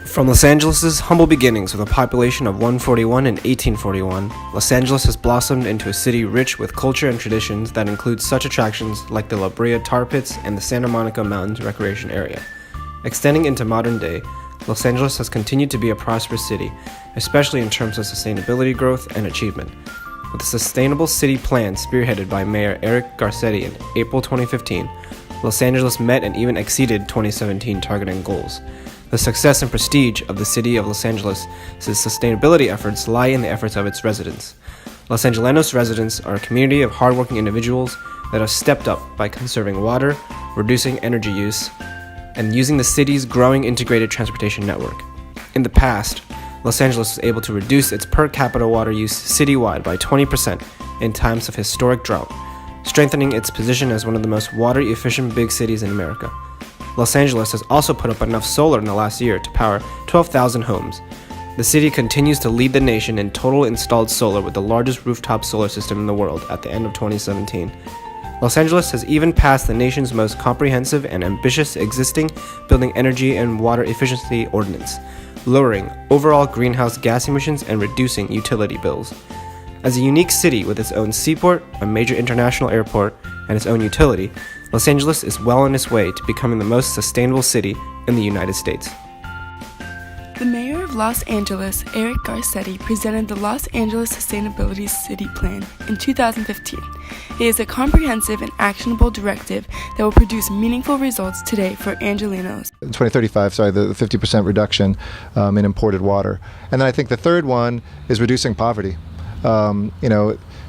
From Los Angeles' humble beginnings with a population of 141 in 1841, Los Angeles has blossomed into a city rich with culture and traditions that include such attractions like the La Brea Tar Pits and the Santa Monica Mountains Recreation Area. Extending into modern day, Los Angeles has continued to be a prosperous city, especially in terms of sustainability growth and achievement. With a sustainable city plan spearheaded by Mayor Eric Garcetti in April 2015, Los Angeles met and even exceeded 2017 targeting goals. The success and prestige of the city of Los Angeles' sustainability efforts lie in the efforts of its residents. Los Angelenos residents are a community of hardworking individuals that have stepped up by conserving water, reducing energy use, and using the city's growing integrated transportation network. In the past, Los Angeles was able to reduce its per capita water use citywide by 20% in times of historic drought, strengthening its position as one of the most water-efficient big cities in America. Los Angeles has also put up enough solar in the last year to power 12,000 homes. The city continues to lead the nation in total installed solar with the largest rooftop solar system in the world at the end of 2017. Los Angeles has even passed the nation's most comprehensive and ambitious existing building energy and water efficiency ordinance, lowering overall greenhouse gas emissions and reducing utility bills. As a unique city with its own seaport, a major international airport, and its own utility, Los Angeles is well on its way to becoming the most sustainable city in the United States. The mayor of Los Angeles, Eric Garcetti, presented the Los Angeles Sustainability City Plan in 2015. It is a comprehensive and actionable directive that will produce meaningful results today for Angelenos. 2035, the 50% reduction in imported water. And then I think the third one is reducing poverty.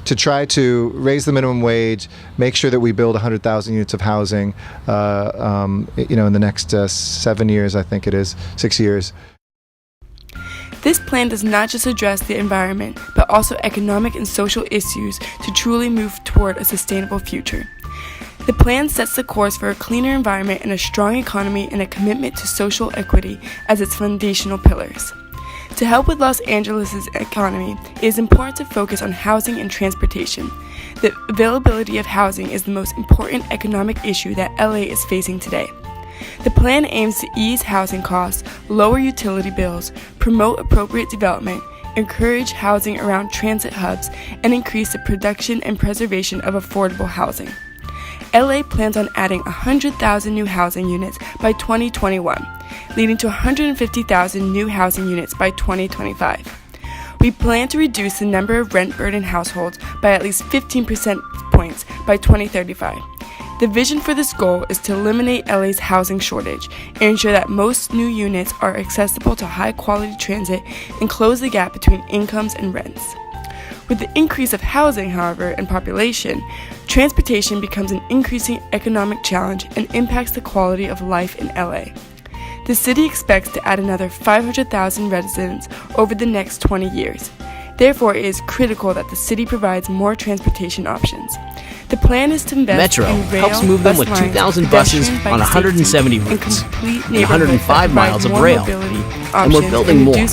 To try to raise the minimum wage, make sure that we build 100,000 units of housing, in the next 7 years, I think it is, 6 years. This plan does not just address the environment, but also economic and social issues to truly move toward a sustainable future. The plan sets the course for a cleaner environment and a strong economy and a commitment to social equity as its foundational pillars. To help with Los Angeles' economy, it is important to focus on housing and transportation. The availability of housing is the most important economic issue that LA is facing today. The plan aims to ease housing costs, lower utility bills, promote appropriate development, encourage housing around transit hubs, and increase the production and preservation of affordable housing. LA plans on adding 100,000 new housing units by 2021, leading to 150,000 new housing units by 2025. We plan to reduce the number of rent-burdened households by at least 15% points by 2035. The vision for this goal is to eliminate LA's housing shortage and ensure that most new units are accessible to high-quality transit and close the gap between incomes and rents. With the increase of housing, however, and population, transportation becomes an increasing economic challenge and impacts the quality of life in LA. The city expects to add another 500,000 residents over the next 20 years. Therefore, it is critical that the city provides more transportation options. The plan is to invest Metro in rail, helps move them with 2,000 buses on 170 routes and 105 miles of rail. And we're building more.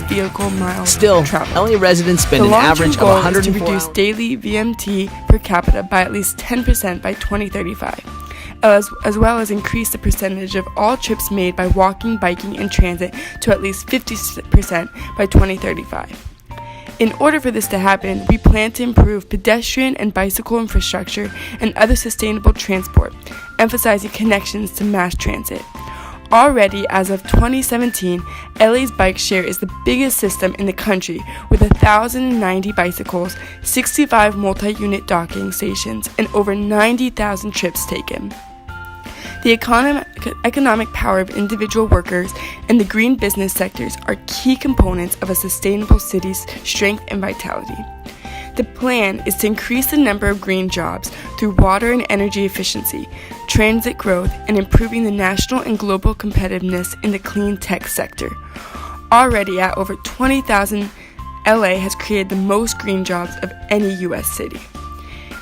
Still, LA residents spend an average of The 104 long-term goal is to reduce daily VMT per capita by at least 10% by 2035, as well as increase the percentage of all trips made by walking, biking, and transit to at least 50% by 2035. In order for this to happen, we plan to improve pedestrian and bicycle infrastructure and other sustainable transport, emphasizing connections to mass transit. Already, as of 2017, LA's bike share is the biggest system in the country, with 1,090 bicycles, 65 multi-unit docking stations, and over 90,000 trips taken. The economic power of individual workers and the green business sectors are key components of a sustainable city's strength and vitality. The plan is to increase the number of green jobs through water and energy efficiency, transit growth, and improving the national and global competitiveness in the clean tech sector. Already at over 20,000, LA has created the most green jobs of any U.S. city.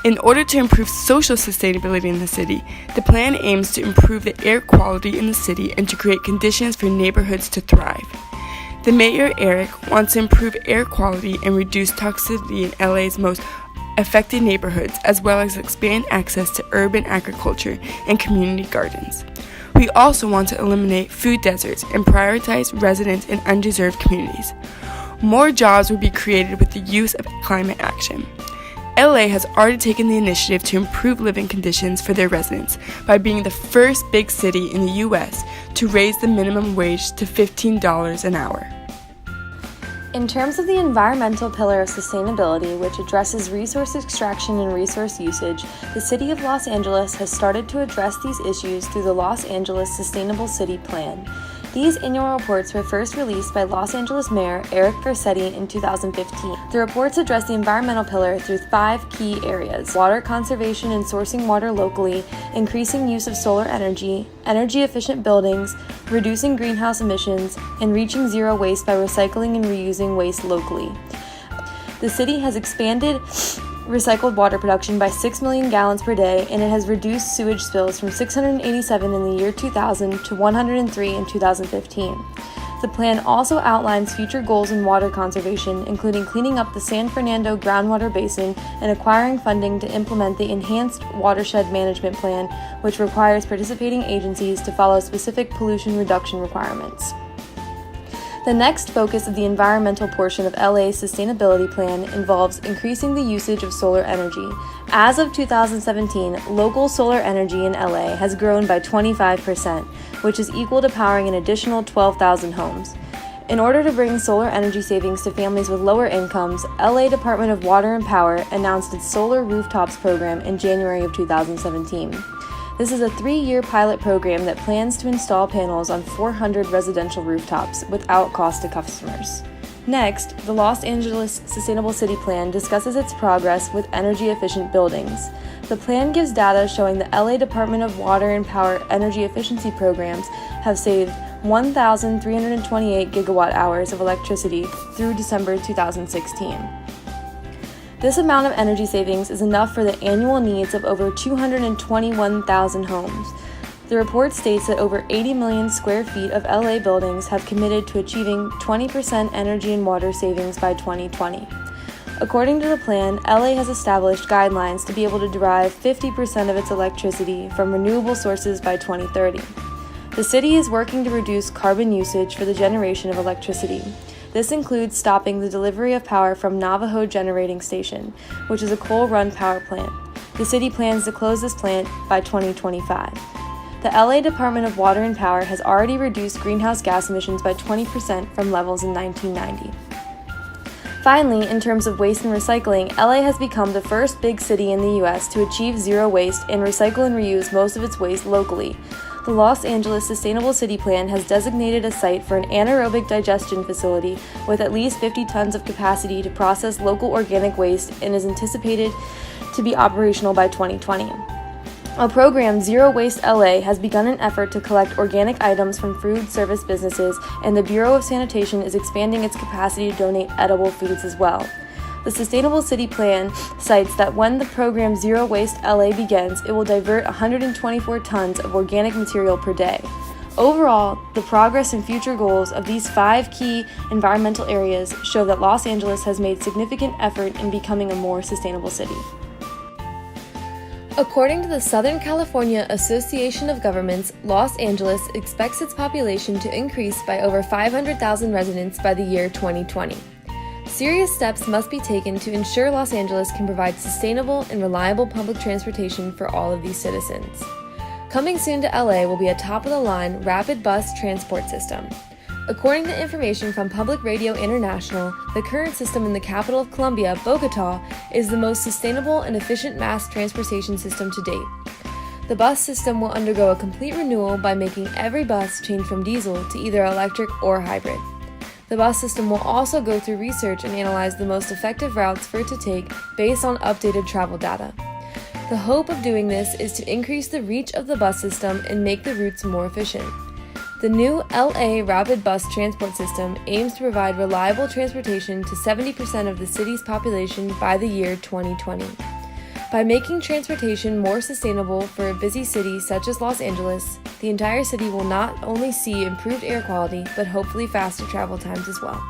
In order to improve social sustainability in the city, the plan aims to improve the air quality in the city and to create conditions for neighborhoods to thrive. The mayor, Eric, wants to improve air quality and reduce toxicity in LA's most affected neighborhoods, as well as expand access to urban agriculture and community gardens. We also want to eliminate food deserts and prioritize residents in undeserved communities. More jobs will be created with the use of climate action. LA has already taken the initiative to improve living conditions for their residents by being the first big city in the U.S. to raise the minimum wage to $15 an hour. In terms of the environmental pillar of sustainability, which addresses resource extraction and resource usage, the City of Los Angeles has started to address these issues through the Los Angeles Sustainable City Plan. These annual reports were first released by Los Angeles Mayor Eric Garcetti in 2015. The reports address the environmental pillar through 5 key areas: water conservation and sourcing water locally, increasing use of solar energy, energy-efficient buildings, reducing greenhouse emissions, and reaching zero waste by recycling and reusing waste locally. The city has expanded recycled water production by 6 million gallons per day, and it has reduced sewage spills from 687 in the year 2000 to 103 in 2015. The plan also outlines future goals in water conservation, including cleaning up the San Fernando groundwater basin and acquiring funding to implement the Enhanced Watershed Management Plan, which requires participating agencies to follow specific pollution reduction requirements. The next focus of the environmental portion of LA's sustainability plan involves increasing the usage of solar energy. As of 2017, local solar energy in LA has grown by 25%, which is equal to powering an additional 12,000 homes. In order to bring solar energy savings to families with lower incomes, LA Department of Water and Power announced its Solar Rooftops program in January of 2017. This is a 3-year pilot program that plans to install panels on 400 residential rooftops without cost to customers. Next, the Los Angeles Sustainable City Plan discusses its progress with energy-efficient buildings. The plan gives data showing the LA Department of Water and Power energy efficiency programs have saved 1,328 gigawatt hours of electricity through December 2016. This amount of energy savings is enough for the annual needs of over 221,000 homes. The report states that over 80 million square feet of LA buildings have committed to achieving 20% energy and water savings by 2020. According to the plan, LA has established guidelines to be able to derive 50% of its electricity from renewable sources by 2030. The city is working to reduce carbon usage for the generation of electricity. This includes stopping the delivery of power from Navajo Generating Station, which is a coal-run power plant. The city plans to close this plant by 2025. The LA Department of Water and Power has already reduced greenhouse gas emissions by 20% from levels in 1990. Finally, in terms of waste and recycling, LA has become the first big city in the U.S. to achieve zero waste and recycle and reuse most of its waste locally. The Los Angeles Sustainable City Plan has designated a site for an anaerobic digestion facility with at least 50 tons of capacity to process local organic waste and is anticipated to be operational by 2020. A program, Zero Waste LA, has begun an effort to collect organic items from food service businesses, and the Bureau of Sanitation is expanding its capacity to donate edible foods as well. The Sustainable City Plan cites that when the program Zero Waste LA begins, it will divert 124 tons of organic material per day. Overall, the progress and future goals of these 5 key environmental areas show that Los Angeles has made significant effort in becoming a more sustainable city. According to the Southern California Association of Governments, Los Angeles expects its population to increase by over 500,000 residents by the year 2020. Serious steps must be taken to ensure Los Angeles can provide sustainable and reliable public transportation for all of these citizens. Coming soon to LA will be a top-of-the-line rapid bus transport system. According to information from Public Radio International, the current system in the capital of Colombia, Bogotá, is the most sustainable and efficient mass transportation system to date. The bus system will undergo a complete renewal by making every bus change from diesel to either electric or hybrid. The bus system will also go through research and analyze the most effective routes for it to take based on updated travel data. The hope of doing this is to increase the reach of the bus system and make the routes more efficient. The new LA Rapid Bus Transport System aims to provide reliable transportation to 70% of the city's population by the year 2020. By making transportation more sustainable for a busy city such as Los Angeles, the entire city will not only see improved air quality, but hopefully faster travel times as well.